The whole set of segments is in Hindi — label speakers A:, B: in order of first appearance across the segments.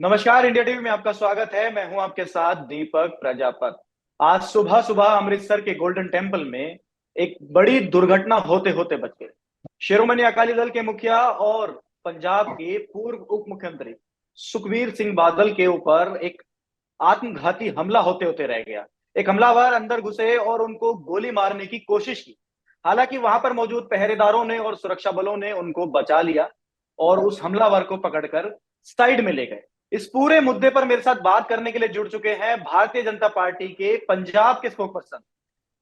A: नमस्कार, इंडिया टीवी में आपका स्वागत है। मैं हूं आपके साथ दीपक प्रजापत। आज सुबह सुबह अमृतसर के गोल्डन टेम्पल में एक बड़ी दुर्घटना होते होते बच गई। शिरोमणि अकाली दल के मुखिया और पंजाब के पूर्व उप मुख्यमंत्री सुखबीर सिंह बादल के ऊपर एक आत्मघाती हमला होते होते रह गया। एक हमलावर अंदर घुसे और उनको गोली मारने की कोशिश की। हालांकि वहां पर मौजूद पहरेदारों ने और सुरक्षा बलों ने उनको बचा लिया और उस हमलावर को पकड़कर साइड में ले गए। इस पूरे मुद्दे पर मेरे साथ बात करने के लिए जुड़ चुके हैं भारतीय जनता पार्टी के पंजाब के स्पोक पर्सन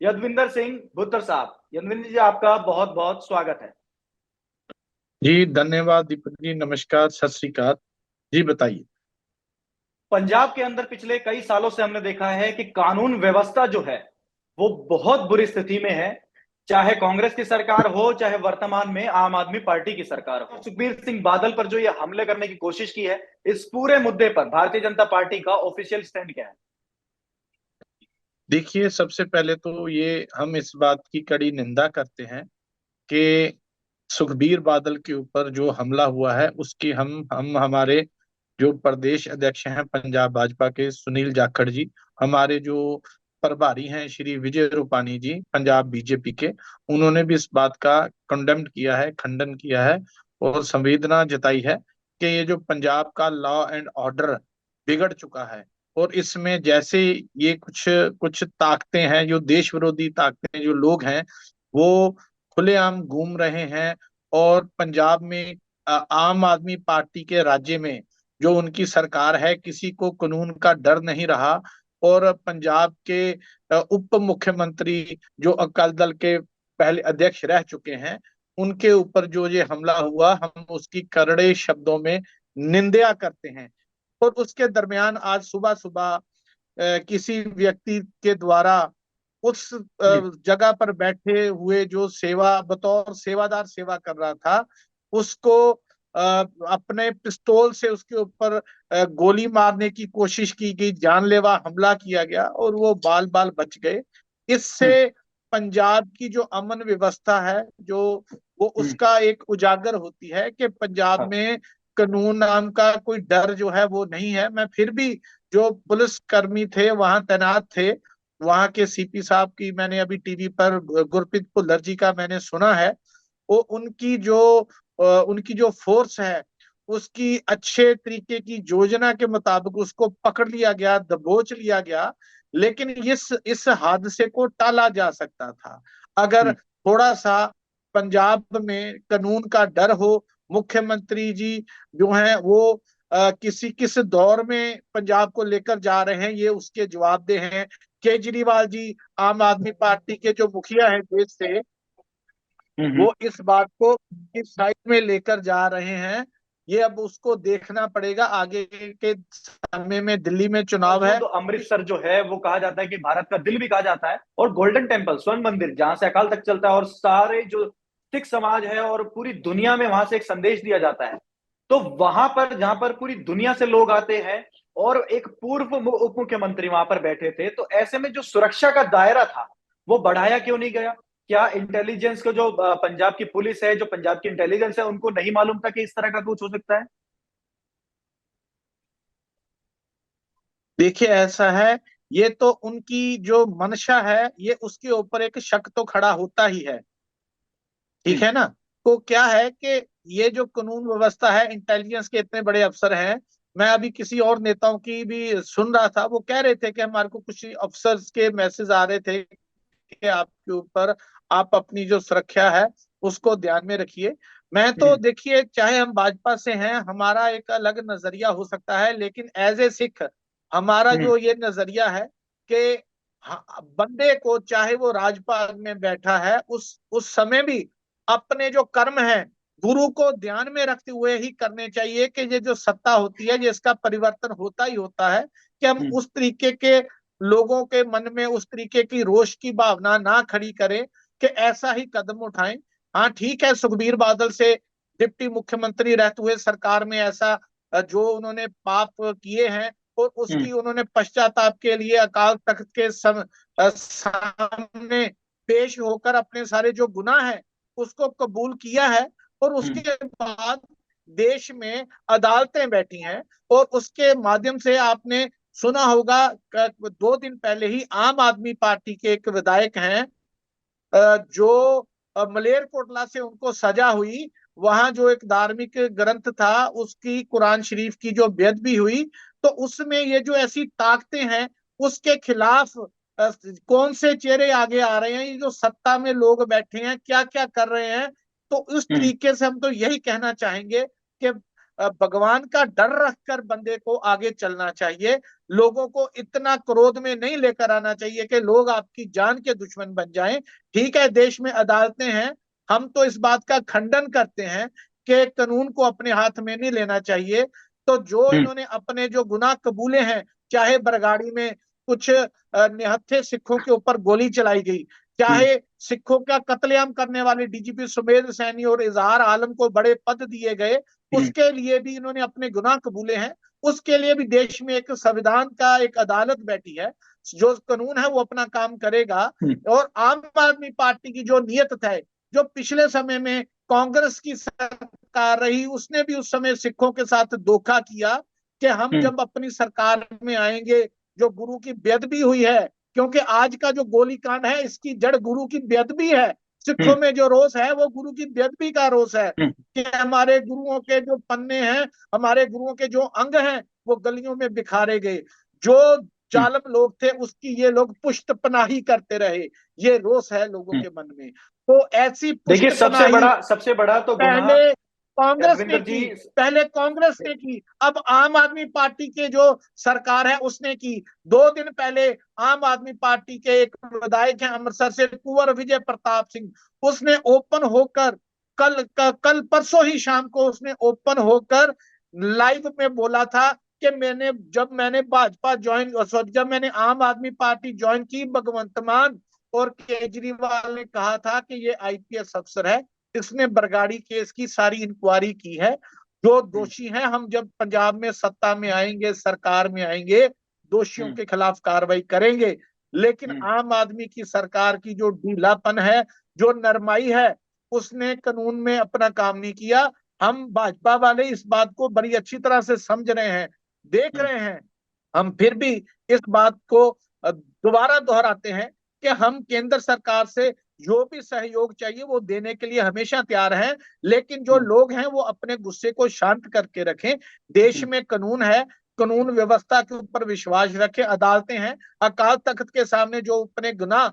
A: यदविंदर सिंह भुत्तर साहब। यदविंदर जी, आपका बहुत बहुत स्वागत है।
B: जी धन्यवाद दीपक जी। नमस्कार, सत श्री अकाल। जी बताइए।
A: पंजाब के अंदर पिछले कई सालों से हमने देखा है कि कानून व्यवस्था जो है वो बहुत बुरी स्थिति में है। चाहे कांग्रेस की सरकार हो, चाहे वर्तमान में आम आदमी पार्टी की सरकार हो। सुखबीर सिंह बादल पर जो ये हमले करने की कोशिश की है, इस पूरे मुद्दे पर भारतीय जनता पार्टी का ऑफिशियल स्टैंड क्या है?
B: देखिए, सबसे पहले तो ये हम इस बात की कड़ी निंदा करते हैं कि सुखबीर बादल के ऊपर जो हमला हुआ है उसकी हम हमारे जो प्रदेश अध्यक्ष हैं पंजाब भाजपा के सुनील जाखड़ जी, हमारे जो प्रभारी हैं श्री विजय रूपाणी जी पंजाब बीजेपी के, उन्होंने भी इस बात का कंडेम्ड किया है, खंडन किया है और संवेदना जताई है कि ये जो पंजाब का लॉ एंड ऑर्डर बिगड़ चुका है और इसमें जैसे ये कुछ कुछ ताकतें हैं, जो देश विरोधी ताकतें, जो लोग हैं वो खुलेआम घूम रहे हैं और पंजाब में आम आदमी पार्टी के राज्य में जो उनकी सरकार है, किसी को कानून का डर नहीं रहा। और पंजाब के उप मुख्यमंत्री जो अकाली दल के पहले अध्यक्ष रह चुके हैं, उनके ऊपर जो ये हमला हुआ, हम उसकी करड़े शब्दों में निंदा करते हैं। और उसके दरमियान आज सुबह सुबह किसी व्यक्ति के द्वारा उस
A: जी।
B: जगह पर बैठे हुए जो सेवा बतौर सेवादार सेवा कर रहा था, उसको अपने पिस्तौल से उसके ऊपर गोली मारने की कोशिश की गई, जानलेवा हमला किया गया और वो बाल बाल बच गए।
A: हम्म।
B: इससे पंजाब की जो अमन व्यवस्था है, जो वो
A: हम्म।
B: उसका एक उजागर होती है कि पंजाब
A: हाँ।
B: में कानून नाम का कोई डर जो है वो नहीं है। मैं फिर भी जो पुलिस कर्मी थे वहां तैनात थे, वहां के सीपी साहब की मैंने अभी टीवी पर गुरप्रीत भुल्लर जी का मैंने सुना है, वो उनकी जो फोर्स है उसकी अच्छे तरीके की योजना के मुताबिक उसको पकड़ लिया गया, दबोच लिया गया। लेकिन इस हादसे को टाला जा सकता था अगर
A: हम्म।
B: थोड़ा सा पंजाब में कानून का डर हो। मुख्यमंत्री जी जो हैं वो किस दौर में पंजाब को लेकर जा रहे हैं, ये उसके जवाबदेह हैं। केजरीवाल जी आम आदमी पार्टी के जो मुखिया हैं देश से,
A: हम्म।
B: वो इस बात को किस साइड में लेकर जा रहे हैं, ये अब उसको देखना पड़ेगा। आगे के समय में दिल्ली में चुनाव है।
A: मौजूद अमृतसर जो है वो कहा जाता है कि भारत का दिल भी कहा जाता है, और गोल्डन टेम्पल स्वर्ण मंदिर जहां से अकाल तक चलता है और सारे जो सिख समाज है और पूरी दुनिया में वहां से एक संदेश दिया जाता है। तो वहां पर जहां पर पूरी दुनिया से लोग आते हैं और एक पूर्व उप मुख्यमंत्री वहां पर बैठे थे, तो ऐसे में जो सुरक्षा का दायरा था वो बढ़ाया क्यों नहीं गया? क्या इंटेलिजेंस को जो पंजाब की पुलिस है, जो पंजाब की इंटेलिजेंस है, उनको नहीं मालूम था कि इस तरह का कुछ हो सकता है?
B: देखिए ऐसा है, ये तो उनकी जो मंशा है, ये उसके ऊपर एक शक तो खड़ा होता ही है। ठीक
A: हम्म।
B: है ना। तो क्या है कि ये जो कानून व्यवस्था है, इंटेलिजेंस के इतने बड़े अफसर हैं। मैं अभी किसी और नेताओं की भी सुन रहा था, वो कह रहे थे कि हमारे को कुछ अफसर्स के मैसेज आ रहे थे कि आपके ऊपर, आप अपनी जो सुरक्षा है उसको ध्यान में रखिए। मैं तो
A: हम्म।
B: देखिए, चाहे हम भाजपा से हैं, हमारा एक अलग नजरिया हो सकता है, लेकिन एज ए सिख हमारा
A: हम्म।
B: जो ये नजरिया है कि बंदे को, चाहे वो राजपाट में बैठा है, उस समय भी अपने जो कर्म है गुरु को ध्यान में रखते हुए ही करने चाहिए। कि ये जो सत्ता होती है, ये इसका परिवर्तन होता ही होता है। कि हम
A: हम्म।
B: उस तरीके के लोगों के मन में उस तरीके की रोष की भावना ना खड़ी करें कि ऐसा ही कदम उठाएं। हाँ ठीक है, सुखबीर बादल से डिप्टी मुख्यमंत्री रहते हुए सरकार में ऐसा जो उन्होंने पाप किए हैं और
A: हम्म।
B: उसकी उन्होंने पश्चाताप के लिए अकाल तख्त के सामने पेश होकर अपने सारे जो गुनाह है उसको कबूल किया है। और
A: हम्म।
B: उसके बाद देश में अदालतें बैठी हैं। और उसके माध्यम से आपने सुना होगा 2 दिन पहले ही आम आदमी पार्टी के एक विधायक हैं, जो मलेरकोटला से उनको सजा हुई, वहां जो एक धार्मिक ग्रंथ था उसकी, कुरान शरीफ की जो बेअदबी हुई, तो उसमें ये जो ऐसी ताकतें हैं उसके खिलाफ कौन से चेहरे आगे आ रहे हैं, ये जो सत्ता में लोग बैठे हैं क्या क्या कर रहे हैं। तो उस
A: हम्म।
B: तरीके से हम तो यही कहना चाहेंगे कि भगवान का डर रखकर बंदे को आगे चलना चाहिए। लोगों को इतना क्रोध में नहीं लेकर आना चाहिए कि लोग आपकी जान के दुश्मन बन जाएं। ठीक है, देश में अदालतें हैं, हम तो इस बात का खंडन करते हैं कि कानून को अपने हाथ में नहीं लेना चाहिए। तो जो
A: हम्म।
B: इन्होंने अपने जो गुनाह कबूले हैं, चाहे बरगाड़ी में कुछ निहत्थे सिखों के ऊपर गोली चलाई गई,
A: हम्म।
B: चाहे सिखों का कत्लेआम करने वाले डीजीपी सुमेध सैनी और इजहार आलम को बड़े पद दिए गए,
A: हम्म।
B: उसके लिए भी इन्होंने अपने गुनाह कबूले हैं। उसके लिए भी देश में एक संविधान का एक अदालत बैठी है, जो कानून है वो अपना काम करेगा।
A: हम्म।
B: और आम आदमी पार्टी की जो नियत है, जो पिछले समय में कांग्रेस की सरकार रही, उसने भी उस समय सिखों के साथ धोखा किया कि हम
A: हम्म।
B: जब अपनी सरकार में आएंगे, जो गुरु की बेअदबी हुई है, क्योंकि आज का जो गोलीकांड है इसकी जड़ गुरु की बेअदबी है। सिखों
A: हम्म।
B: में जो रोष है वो गुरु की बेअदबी का रोष है
A: हम्म।
B: कि हमारे गुरुओं के जो पन्ने हैं, हमारे गुरुओं के जो अंग हैं, वो गलियों में बिखारे गए। जो
A: हम्म।
B: जालिम लोग थे उसकी ये लोग पुष्ट पनाही करते रहे। ये रोष है लोगों
A: हम्म।
B: के मन में। तो ऐसी
A: देखिए,
B: पुष्ट पनाही
A: सबसे बड़ा तो गुनाह,
B: पहले कांग्रेस ने
A: रविंद्र जी।
B: की, पहले कांग्रेस ने की, अब आम आदमी पार्टी के जो सरकार है उसने की। 2 दिन पहले आम आदमी पार्टी के एक विधायक हैं अमृतसर से, कुंवर विजय प्रताप सिंह, उसने ओपन होकर कल परसों ही शाम को उसने ओपन होकर लाइव में बोला था कि जब मैंने भाजपा ज्वाइन, सॉरी, जब मैंने आम आदमी पार्टी ज्वाइन की, भगवंत मान और केजरीवाल ने कहा था कि ये आईपीएस अफसर है, इसने बरगाड़ी केस की सारी इंक्वायरी की है, जो
A: हम्म।
B: दोषी हैं हम जब पंजाब में सत्ता में आएंगे, सरकार में आएंगे, दोषियों
A: हम्म।
B: के खिलाफ कार्रवाई करेंगे। लेकिन
A: हम्म।
B: आम आदमी की सरकार की जो ढीलापन है, जो नरमाई है, उसने कानून में अपना काम नहीं किया। हम भाजपा वाले इस बात को बड़ी अच्छी तरह से समझ रहे हैं, देख
A: हम्म।
B: रहे हैं। हम फिर भी इस बात को दोबारा दोहराते हैं कि हम केंद्र सरकार से जो भी सहयोग चाहिए वो देने के लिए हमेशा तैयार हैं। लेकिन जो
A: हम्म।
B: लोग हैं वो अपने गुस्से को शांत करके रखें। देश
A: हम्म।
B: में कानून है, कानून व्यवस्था के ऊपर विश्वास रखें। अदालतें हैं, अकाल तख्त के सामने जो अपने गुनाह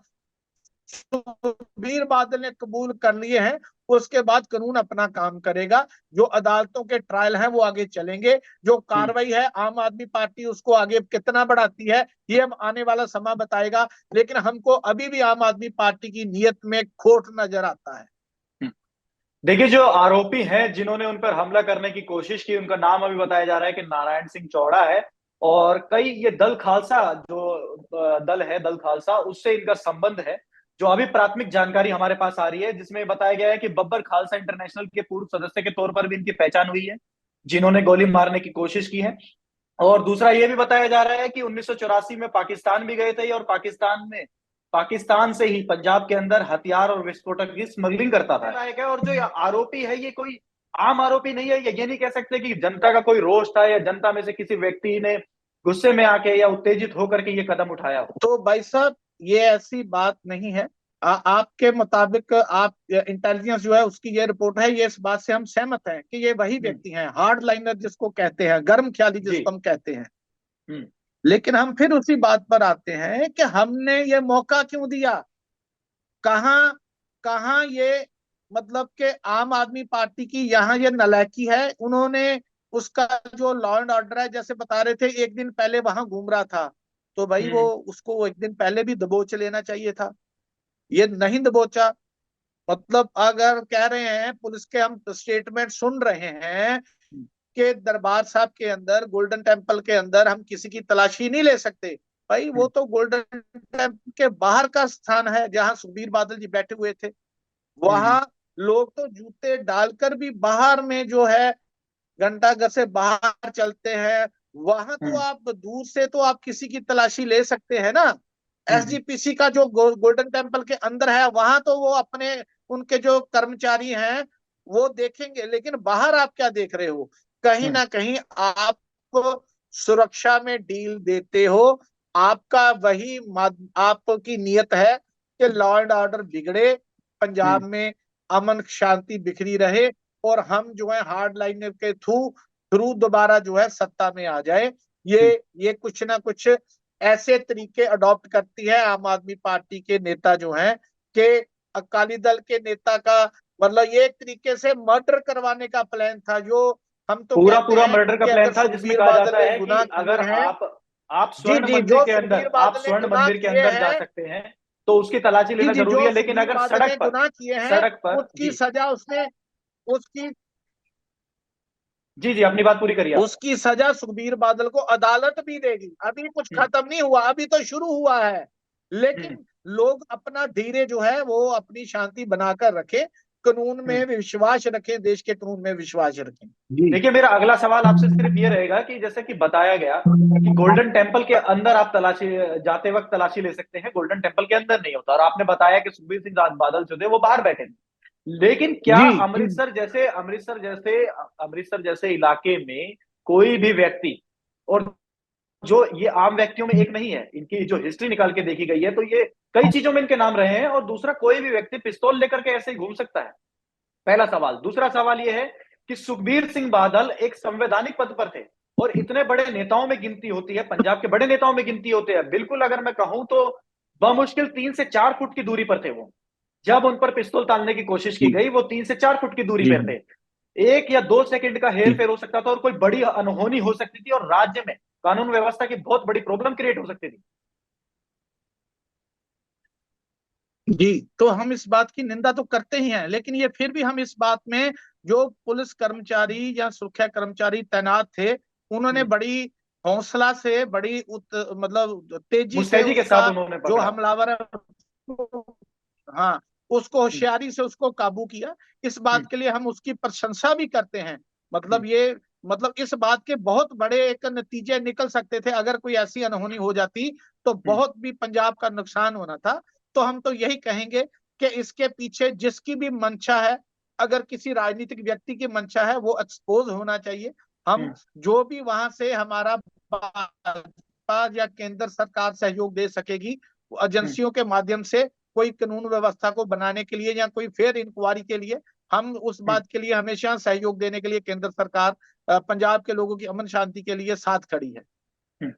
B: सुखबीर बादल ने कबूल कर लिए हैं, उसके बाद कानून अपना काम करेगा। जो अदालतों के ट्रायल हैं वो आगे चलेंगे। जो
A: हम्म।
B: कार्रवाई है आम आदमी पार्टी उसको आगे कितना बढ़ाती है, ये अब आने वाला समय बताएगा। लेकिन हमको अभी भी आम आदमी पार्टी की नीयत में खोट नजर आता है।
A: हम्म। देखिए, जो आरोपी हैं जिन्होंने उन पर हमला करने की कोशिश की, उनका नाम अभी बताया जा रहा है कि नारायण सिंह चौड़ा है। और कई ये दल खालसा, जो दल है दल खालसा, उससे इनका संबंध है। जो अभी प्राथमिक जानकारी हमारे पास आ रही है, जिसमें बताया गया है कि बब्बर खालसा इंटरनेशनल के पूर्व सदस्य के तौर पर भी इनकी पहचान हुई है, जिन्होंने गोली मारने की कोशिश की है। और दूसरा ये भी बताया जा रहा है कि 1984 में पाकिस्तान भी गए थे, और पाकिस्तान से ही पंजाब के अंदर हथियार और विस्फोटक की स्मगलिंग करता था। है और जो आरोपी है ये कोई आम आरोपी नहीं है। ये नहीं कह सकते कि जनता का कोई रोष था या जनता में से किसी व्यक्ति ने गुस्से में आके या उत्तेजित होकर के ये कदम उठाया हो।
B: तो भाई साहब, ये ऐसी बात नहीं है। आपके मुताबिक, आप इंटेलिजेंस जो है उसकी ये रिपोर्ट है, ये इस बात से हम सहमत हैं कि ये वही
A: हम्म।
B: व्यक्ति हैं, हार्ड लाइनर जिसको कहते हैं, गर्म ख्याली
A: जी।
B: जिसको हम कहते हैं।
A: हम्म।
B: लेकिन हम फिर उसी बात पर आते हैं कि हमने ये मौका क्यों दिया। कहाँ कहाँ ये, मतलब कि आम आदमी पार्टी की यहाँ ये नालायकी है। उन्होंने उसका जो लॉ एंड ऑर्डर है, जैसे बता रहे थे, एक दिन पहले वहां घूम रहा था, तो भाई वो
A: हम्म।
B: उसको एक दिन पहले भी दबोच लेना चाहिए था। ये नहीं दबोचा। मतलब अगर कह रहे हैं पुलिस के, हम स्टेटमेंट सुन रहे हैं कि दरबार साहब के अंदर, गोल्डन टेम्पल के अंदर हम किसी की तलाशी नहीं ले सकते। भाई वो
A: हम्म।
B: तो गोल्डन टेम्पल के बाहर का स्थान है जहां सुखबीर बादल जी बैठे हुए थे।
A: हम्म।
B: वहां लोग तो जूते डालकर भी बाहर में जो है घंटा घर से बाहर चलते हैं। वहां तो
A: हम्म।
B: आप दूर से तो आप किसी की तलाशी ले सकते हैं ना।
A: हम्म।
B: एसजीपीसी का जो गोल्डन टेम्पल के अंदर है, वहां तो वो अपने, उनके जो कर्मचारी हैं वो देखेंगे, लेकिन बाहर आप क्या देख रहे हो, कहीं
A: हम्म।
B: ना कहीं आप सुरक्षा में डील देते हो। आपका वही आपकी नियत है कि लॉ एंड ऑर्डर बिगड़े, पंजाब
A: हम्म।
B: में अमन शांति बिखरी रहे, और हम जो है हार्ड लाइनर के थ्रू थ्रू दोबारा जो है सत्ता में आ जाए।
A: हम्म।
B: ये कुछ ना कुछ ऐसे तरीके अडॉप्ट करती है आम आदमी पार्टी के नेता जो हैं, कि अकाली दल के नेता का मतलब ये एक तरीके से मर्डर करवाने का प्लान था। जो हम तो
A: पूरा
B: कहते
A: पूरा
B: हैं
A: मर्डर का
B: कि
A: प्लान
B: अगर
A: था, जिसमें
B: सुखबीर
A: कहा
B: बादल
A: जाता
B: ने
A: है कि
B: गुनाह किए
A: अगर
B: हैं,
A: आप
B: जी
A: स्वर्ण
B: जी,
A: मंदिर
B: जो
A: के अंदर
B: सुखबीर
A: आप
B: बादल ने
A: स्वर्ण
B: गुनाह
A: मंदिर के
B: किए
A: अंदर जा
B: हैं,
A: सकते हैं तो उसकी तलाशी
B: जी
A: लेना
B: जी,
A: जरूरी
B: जो
A: है, लेकिन
B: सुखबीर
A: अगर
B: बादल ने गुनाह किए हैं,
A: सड़क पर
B: उसकी
A: जी
B: सजा उसने उसकी
A: जी जी, अपनी बात पूरी करिए आप।
B: उसकी सजा सुखबीर बादल को अदालत भी देगी। अभी कुछ
A: हम्म।
B: खत्म नहीं हुआ, अभी तो शुरू हुआ है।
A: हम्म।
B: लेकिन लोग अपना धीरे जो है वो अपनी शांति बनाकर रखें, कानून
A: हम्म।
B: में विश्वास रखें, देश के कानून में विश्वास रखें। जी
A: देखिए, मेरा अगला सवाल आपसे सिर्फ ये रहेगा कि जैसे कि बताया गया कि गोल्डन टेम्पल के अंदर आप तलाशी जाते वक्त तलाशी ले सकते हैं, गोल्डन टेम्पल के अंदर नहीं होता, और आपने बताया कि सुखबीर सिंह बादल जो थे वो बाहर बैठे थे। लेकिन क्या
B: जी जी
A: अमृतसर जैसे इलाके में कोई भी व्यक्ति, और जो ये आम व्यक्तियों में एक नहीं है, इनकी जो हिस्ट्री निकाल के देखी गई है तो ये कई चीजों में इनके नाम रहे हैं, और दूसरा कोई भी व्यक्ति पिस्तौल लेकर के ऐसे ही घूम सकता है? पहला सवाल। दूसरा सवाल यह है कि सुखबीर सिंह बादल एक संवैधानिक पद पर थे, और इतने बड़े नेताओं में गिनती होती है, पंजाब के बड़े नेताओं में गिनती होते हैं, बिल्कुल अगर मैं कहूं तो बमुश्किल 3 से 4 फुट की दूरी पर थे वो। जब उन पर पिस्तौल तानने की कोशिश की
B: जी
A: गई वो 3 से 4 फुट की दूरी
B: जी
A: पर थे। 1 या 2 सेकंड का हेर
B: जी
A: फेर हो सकता था और कोई बड़ी अनहोनी हो सकती थी, और राज्य में कानून व्यवस्था की बहुत बड़ी प्रॉब्लम क्रिएट हो सकती थी।
B: जी। तो हम इस बात की निंदा तो करते ही हैं, लेकिन ये फिर भी हम इस बात में, जो पुलिस कर्मचारी या सुरक्षा कर्मचारी तैनात थे, उन्होंने
A: हम्म।
B: बड़ी हौसला से, बड़ी मतलब तेजी से
A: मुस्तैदी के साथ
B: उसका
A: उन्होंने
B: जो
A: पकड़ा।
B: हमलावर है, हाँ, उसको
A: हम्म।
B: होशियारी से उसको काबू किया। इस बात
A: हम्म।
B: के लिए हम उसकी प्रशंसा भी करते हैं।
A: हम्म।
B: मतलब ये, मतलब इस बात के बहुत बड़े एक नतीजे निकल सकते थे अगर कोई ऐसी अनहोनी हो जाती, तो
A: हम्म।
B: बहुत भी पंजाब का नुकसान होना था। तो हम तो यही कहेंगे कि इसके पीछे जिसकी भी मंशा है, अगर किसी राजनीतिक व्यक्ति की मंशा है, वो एक्सपोज होना चाहिए। हम
A: हम्म।
B: जो भी वहां से हमारा भाजपा या केंद्र सरकार सहयोग दे सकेगी, वो
A: हम्म।
B: एजेंसियों के माध्यम से कोई कानून व्यवस्था को बनाने के लिए या कोई फेयर इंक्वायरी के लिए, हम उस
A: हम्म।
B: बात के लिए हमेशा सहयोग देने के लिए केंद्र सरकार पंजाब के लोगों की अमन शांति के लिए साथ खड़ी है।
A: हम्म।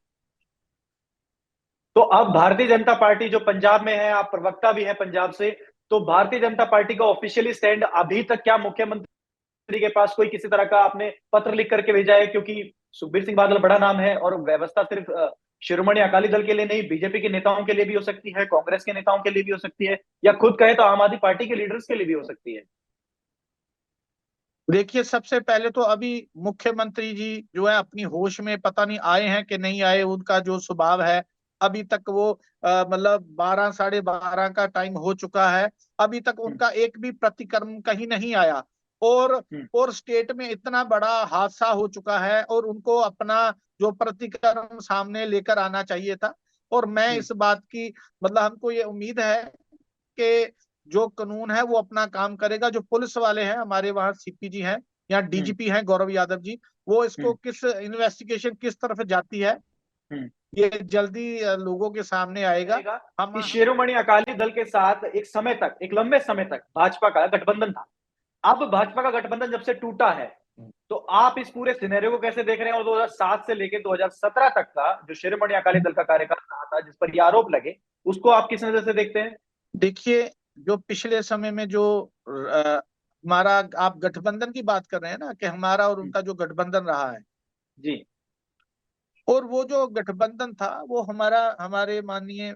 A: तो अब भारतीय जनता पार्टी जो पंजाब में है, आप प्रवक्ता भी हैं पंजाब से, तो भारतीय जनता पार्टी का ऑफिशियली स्टैंड अभी तक क्या मुख्यमंत्री के पास कोई किसी तरह का आपने पत्र लिख करके भेजा है? क्योंकि सुखबीर सिंह बादल बड़ा नाम है, और व्यवस्था सिर्फ शिरोमणि अकाली दल के लिए नहीं, बीजेपी के नेताओं के लिए भी हो सकती है, कांग्रेस के नेताओं के लिए भी हो सकती है, या खुद कहे तो आम आदमी पार्टी के लीडर्स के लिए भी हो सकती है।
B: देखिए, सबसे पहले तो अभी मुख्यमंत्री जी जो है अपनी होश में पता नहीं आए हैं कि नहीं आए, उनका जो स्वभाव है, अभी तक वो मतलब 12 12:30 का टाइम हो चुका है, अभी तक
A: हम्म।
B: उनका एक भी प्रतिक्रम कहीं नहीं आया। और
A: हम्म।
B: और स्टेट में इतना बड़ा हादसा हो चुका है, और उनको अपना जो प्रतिक्रम सामने लेकर आना चाहिए था। और मैं
A: हम्म।
B: इस बात की, मतलब हमको ये उम्मीद है कि जो कानून है वो अपना काम करेगा। जो पुलिस वाले हैं हमारे वहाँ, सीपीजी हैं या
A: हम्म।
B: डीजीपी हैं गौरव यादव जी, वो इसको
A: हम्म।
B: किस इन्वेस्टिगेशन किस तरफ जाती है,
A: हम्म।
B: ये जल्दी लोगों के सामने आएगा।
A: रहेगा कि
B: हम
A: शिरोमणि अकाली दल के साथ एक समय तक, एक लंबे समय तक भाजपा का गठबंधन था। अब भाजपा का गठबंधन जब से टूटा है, तो आप इस पूरे सिनेरियो को कैसे देख रहे हैं? और 2007 से लेकर 2017 तक का जो शिरोमणि अकाली दल का कार्यकाल रहा था, जिस पर ये आरोप लगे, उसको आप किस नजर से देखते हैं?
B: देखिए, जो पिछले समय में जो हमारा, आप गठबंधन की बात कर रहे हैं ना, कि हमारा और उनका जो गठबंधन रहा है,
A: जी।
B: और वो जो गठबंधन था वो हमारे माननीय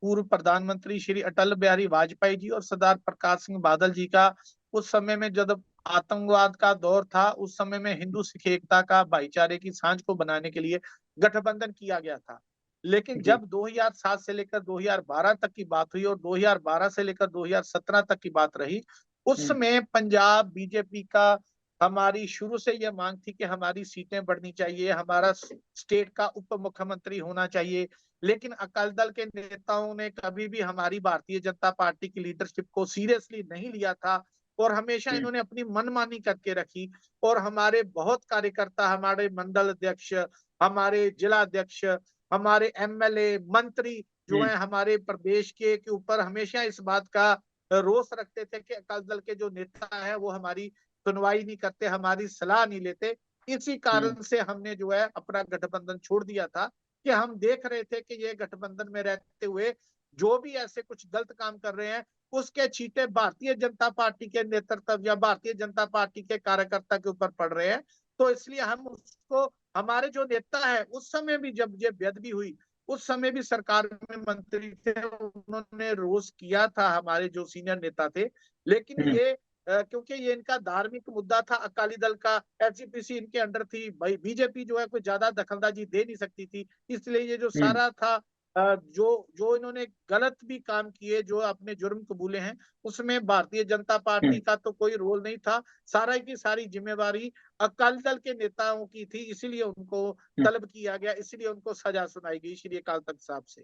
B: पूर्व प्रधानमंत्री श्री अटल बिहारी वाजपेयी जी और सरदार प्रकाश सिंह बादल जी का, उस समय में जब आतंकवाद का दौर था, उस समय में हिंदू सिख एकता का, भाईचारे की सांझ को बनाने के लिए गठबंधन किया गया था। लेकिन
A: जी।
B: जब 2007 से लेकर 2012 तक की बात हुई और 2012 से लेकर 2017 तक की बात रही, उस
A: हम्म।
B: समय पंजाब बीजेपी का, हमारी शुरू से यह मांग थी कि हमारी सीटें बढ़नी चाहिए, हमारा स्टेट का उप मुख्यमंत्री होना चाहिए। लेकिन अकाली दल के नेताओं ने कभी भी हमारी भारतीय जनता पार्टी की लीडरशिप को सीरियसली नहीं लिया था। और हमेशा इन्होंने अपनी मनमानी करके रखी। और हमारे बहुत कार्यकर्ता, हमारे मंडल अध्यक्ष, हमारे जिला अध्यक्ष, हमारे एमएलए, मंत्री जो है हमारे प्रदेश के ऊपर हमेशा इस बात का रोष रखते थे कि अकाली दल के जो नेता है वो हमारी सुनवाई नहीं करते, हमारी सलाह नहीं लेते। इसी कारण से हमने जो है अपना गठबंधन छोड़ दिया था कि हम देख रहे थे कि ये गठबंधन में रहते हुए जो भी ऐसे कुछ गलत काम कर रहे हैं उसके छींटे भारतीय जनता पार्टी के नेतृत्व या भारतीय जनता पार्टी के कार्यकर्ता के ऊपर पड़ रहे हैं। तो इसलिए हम उसको, हमारे जो नेता है उस समय भी जब ये बेदबी हुई उस समय भी सरकार में मंत्री थे, उन्होंने रोष किया था हमारे जो सीनियर नेता थे। लेकिन ये क्योंकि ये इनका धार्मिक मुद्दा था, अकाली दल का एसजीपीसी इनके अंडर थी, भाई बीजेपी जो है कोई ज्यादा दखलंदाजी दे नहीं सकती थी, इसलिए ये जो सारा था जो जो इन्होंने गलत भी काम किए, जो अपने जुर्म कबूले हैं, उसमें भारतीय जनता पार्टी का तो कोई रोल नहीं था। सारा की सारी जिम्मेवारी अकाली दल के नेताओं की थी, इसीलिए उनको तलब किया गया, इसीलिए उनको सजा सुनाई गई श्री अकाल तख्त साहब से।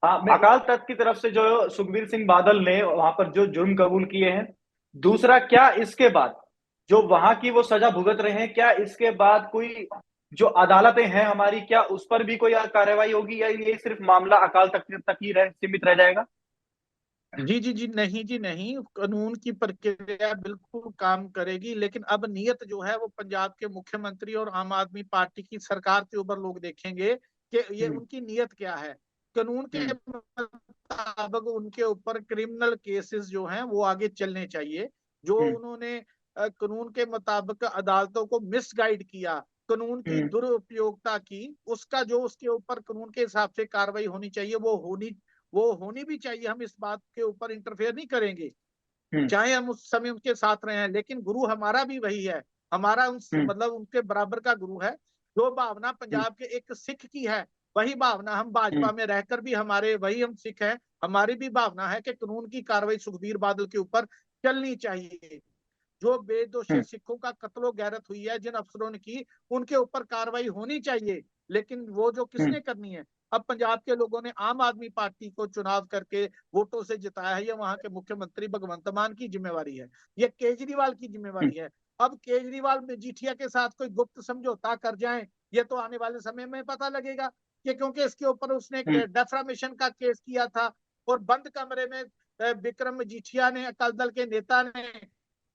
A: हाँ, अकाल तख्त की तरफ से जो सुखबीर सिंह बादल ने वहां पर जो जुर्म कबूल किए हैं, दूसरा क्या इसके बाद जो वहां की वो सजा भुगत रहे हैं, क्या इसके बाद कोई जो अदालतें हैं हमारी, क्या उस पर भी कोई कार्रवाई होगी या ये सिर्फ मामला अकाल तख्त तक ही सीमित रह जाएगा?
B: जी जी जी नहीं, जी नहीं, कानून की प्रक्रिया बिल्कुल काम करेगी, लेकिन अब नियत जो है वो पंजाब के मुख्यमंत्री और आम आदमी पार्टी की सरकार के ऊपर लोग देखेंगे कि ये उनकी नियत क्या है। कानून के मुताबिक उनके ऊपर क्रिमिनल केसेस जो हैं वो आगे चलने चाहिए। जो उन्होंने कानून के मुताबिक अदालतों को मिसगाइड किया, कानून की दुरुपयोगिता की, उसका जो उसके ऊपर कानून के हिसाब से कार्रवाई होनी चाहिए वो होनी भी चाहिए। हम इस बात के ऊपर इंटरफेयर नहीं करेंगे, चाहे हम उस समय उनके साथ रहे हैं, लेकिन गुरु हमारा भी वही है, हमारा मतलब उनके बराबर का गुरु है। जो भावना पंजाब के एक सिख की है वही भावना हम भाजपा में रहकर भी हमारे वही हम सिख हैं, हमारी भी भावना है कि कानून की कार्रवाई सुखबीर बादल के ऊपर चलनी चाहिए। जो बेदोषी सिखों का कत्लो गैरत हुई है जिन अफसरों ने की, उनके ऊपर कार्रवाई होनी चाहिए। लेकिन वो जो किसने करनी है, अब पंजाब के लोगों ने आम आदमी पार्टी को चुनाव करके वोटों से जिताया है, ये वहां के मुख्यमंत्री भगवंत मान की जिम्मेवारी है, ये केजरीवाल की जिम्मेवारी है। अब केजरीवाल मजीठिया के साथ कोई गुप्त समझौता कर जाए, ये तो आने वाले समय में पता लगेगा कि, क्योंकि इसके ऊपर उसने डेफामेशन का केस किया था और बंद कमरे में विक्रम मजीठिया ने, अकाली दल के नेता ने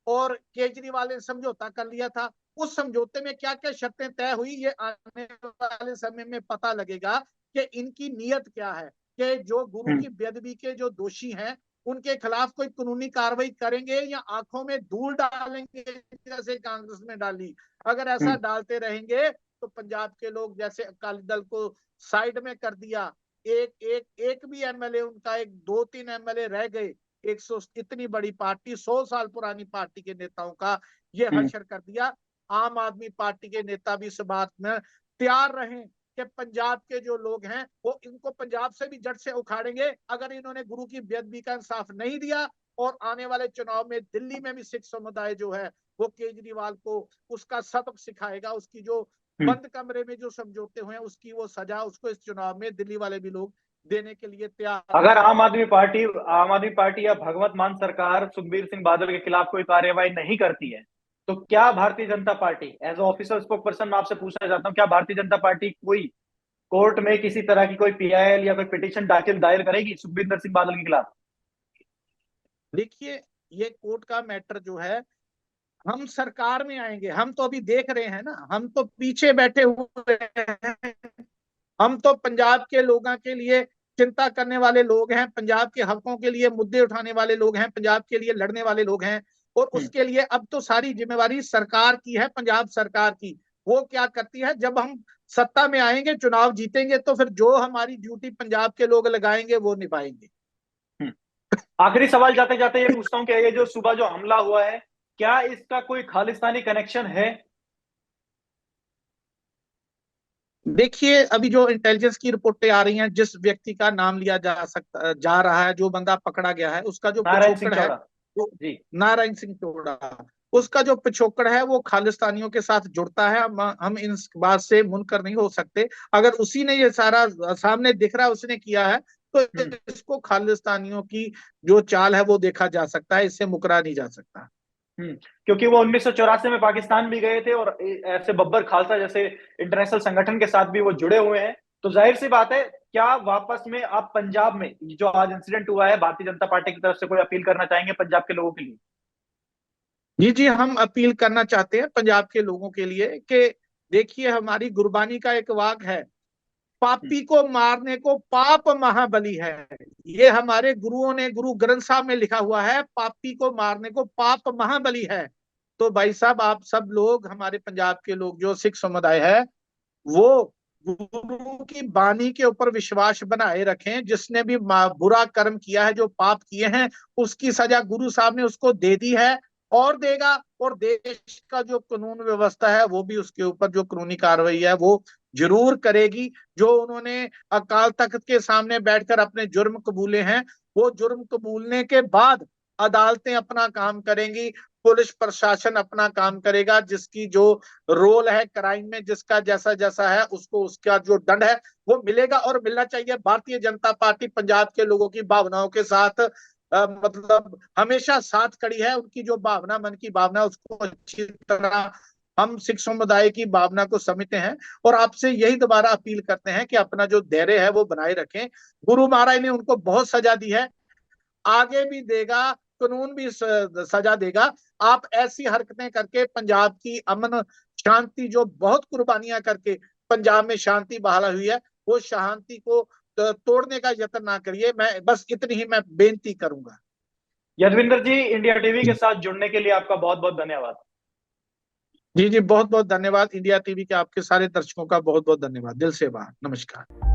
B: और केजरीवाल ने समझौता कर लिया था। उस समझौते में क्या क्या शर्तें तय हुई, ये आने वाले समय में पता लगेगा कि इनकी नीयत क्या है, कि जो गुरु की बेदबी के जो दोषी हैं उनके खिलाफ कोई कानूनी कार्रवाई करेंगे या आंखों में धूल डालेंगे जैसे कांग्रेस में डाली। अगर ऐसा डालते रहेंगे तो पंजाब के लोग, जैसे अकाली दल को साइड में कर दिया, एक भी एमएलए उनका, एक दो तीन एमएलए रह गए, 100 इतनी बड़ी पार्टी, 100 साल पुरानी पार्टी के नेताओं का ये हशर कर दिया। आम आदमी पार्टी के नेता भी इस बात में तैयार रहें कि पंजाब के जो लोग हैं वो इनको पंजाब से भी जड़ से उखाड़ेंगे अगर इन्होंने गुरु की बेअदबी का इंसाफ नहीं दिया। और आने वाले चुनाव में दिल्ली में भी सिख समुदाय जो है वो केजरीवाल को उसका सबक सिखाएगा, उसकी जो बंद कमरे में जो समझौते हुए उसकी वो सजा उसको इस चुनाव में दिल्ली वाले भी लोग देने के लिए तैयार।
A: अगर आम आदमी पार्टी या भगवंत मान सरकार सुखबीर सिंह बादल के खिलाफ कोई कार्रवाई नहीं करती है, तो क्या Bharatiya Janata party, as officer spokesperson मैं आपसे पूछना चाहता हूँ, क्या भारतीय जनता पार्टी कोई कोर्ट में किसी तरह की कोई पीआईएल या कोई पिटीशन दायर करेगी सुखबीर सिंह बादल के खिलाफ?
B: देखिए, ये कोर्ट का मैटर जो है, हम सरकार में आएंगे, हम तो अभी देख रहे हैं ना, हम तो पीछे बैठे हुए हैं, हम तो पंजाब के लोगों के लिए चिंता करने वाले लोग हैं, पंजाब के हकों के लिए मुद्दे उठाने वाले लोग हैं, पंजाब के लिए लड़ने वाले लोग हैं। और उसके लिए अब तो सारी जिम्मेवारी सरकार की है, पंजाब सरकार की। वो क्या करती है, जब हम सत्ता में आएंगे, चुनाव जीतेंगे, तो फिर जो हमारी ड्यूटी पंजाब के लोग लगाएंगे वो निभाएंगे।
A: आखिरी सवाल जाते जाते ये पूछता हूँ कि ये जो सुबह जो हमला हुआ है, क्या इसका कोई खालिस्तानी कनेक्शन है?
B: देखिए, अभी जो इंटेलिजेंस की रिपोर्टें आ रही हैं, जिस व्यक्ति का नाम लिया जा रहा है, जो बंदा पकड़ा गया है, उसका जो
A: नारायण सिंह
B: पिछोकड़ है
A: चौड़ा
B: वो
A: जी।
B: नारायण सिंह चोड़ा, उसका जो पिछोकड़ है वो खालिस्तानियों के साथ जुड़ता है। हम इस बात से मुनकर नहीं हो सकते। अगर उसी ने ये सारा सामने दिख रहा है उसने किया है, तो
A: हम्म।
B: इसको खालिस्तानियों की जो चाल है वो देखा जा सकता है, इससे मुकरा नहीं जा सकता।
A: हम्म। क्योंकि वो 1984 में पाकिस्तान भी गए थे और ऐसे बब्बर खालसा जैसे इंटरनेशनल संगठन के साथ भी वो जुड़े हुए हैं। तो जाहिर सी बात है, क्या वापस में आप पंजाब में जो आज इंसिडेंट हुआ है, भारतीय जनता पार्टी की तरफ से कोई अपील करना चाहेंगे पंजाब के लोगों के लिए?
B: जी जी, हम अपील करना चाहते हैं पंजाब के लोगों के लिए कि देखिए, हमारी गुरबानी का एक वाक है,
A: हम्म।
B: पापी को मारने को पाप महाबली है। ये हमारे गुरुओं ने गुरु ग्रंथ साहब में लिखा हुआ है, पापी को मारने को पाप महाबली है। तो भाई साहब, आप सब लोग, हमारे पंजाब के लोग जो सिख समुदाय है, वो गुरु की बानी के ऊपर विश्वास बनाए रखें। जिसने भी बुरा कर्म किया है, जो पाप किए हैं, उसकी सजा गुरु साहब ने उसको दे दी है और देगा। और देश का जो कानून व्यवस्था है वो भी उसके ऊपर जो कानूनी कार्रवाई है वो जरूर करेगी। जो उन्होंने अकाल तख्त के सामने बैठकर अपने जुर्म कबूले हैं, वो जुर्म कबूलने के बाद अदालतें अपना काम करेंगी, पुलिस प्रशासन अपना काम करेगा। जिसकी जो रोल है क्राइम में, जिसका जैसा जैसा है, उसको उसका जो दंड है वो मिलेगा और मिलना चाहिए। भारतीय जनता पार्टी पंजाब के लोगों की भावनाओं के साथ मतलब हमेशा साथ खड़ी है। उनकी जो भावना, मन की भावना, उसको अच्छी तरह हम सिख समुदाय की भावना को समझते हैं। और आपसे यही दोबारा अपील करते हैं कि अपना जो धैर्य है वो बनाए रखें। गुरु महाराज ने उनको बहुत सजा दी है, आगे भी देगा, कानून भी सजा देगा। आप ऐसी हरकतें करके पंजाब की अमन शांति, जो बहुत कुर्बानियां करके पंजाब में शांति बहाल हुई है, वो शांति को तोड़ने का यत्न ना करिए। मैं बस इतनी ही मैं बेनती करूंगा।
A: यदविंदर जी, इंडिया टीवी के साथ जुड़ने के लिए आपका बहुत बहुत धन्यवाद।
B: जी जी, बहुत बहुत धन्यवाद। इंडिया टीवी के आपके सारे दर्शकों का बहुत बहुत धन्यवाद, दिल से बात, नमस्कार।